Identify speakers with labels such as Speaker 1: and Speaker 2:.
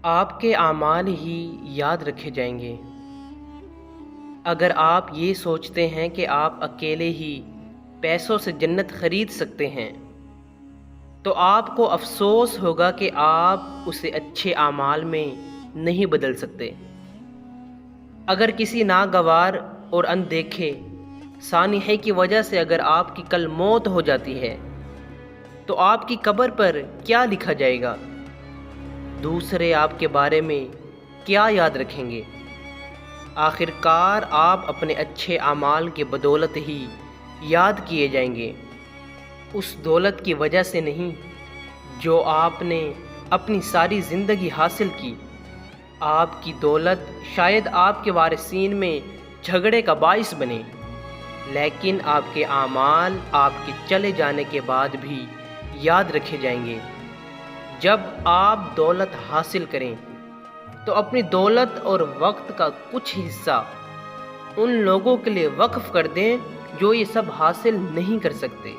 Speaker 1: آپ کے اعمال ہی یاد رکھے جائیں گے۔ اگر آپ یہ سوچتے ہیں کہ آپ اکیلے ہی پیسوں سے جنت خرید سکتے ہیں تو آپ کو افسوس ہوگا کہ آپ اسے اچھے اعمال میں نہیں بدل سکتے۔ اگر کسی ناگوار اور اندیکھے سانحے کی وجہ سے اگر آپ کی کل موت ہو جاتی ہے تو آپ کی قبر پر کیا لکھا جائے گا؟ دوسرے آپ کے بارے میں کیا یاد رکھیں گے؟ آخر کار آپ اپنے اچھے اعمال کے بدولت ہی یاد کیے جائیں گے، اس دولت کی وجہ سے نہیں جو آپ نے اپنی ساری زندگی حاصل کی۔ آپ کی دولت شاید آپ کے وارثین میں جھگڑے کا باعث بنے، لیکن آپ کے اعمال آپ کے چلے جانے کے بعد بھی یاد رکھے جائیں گے۔ جب آپ دولت حاصل کریں تو اپنی دولت اور وقت کا کچھ حصہ ان لوگوں کے لیے وقف کر دیں جو یہ سب حاصل نہیں کر سکتے۔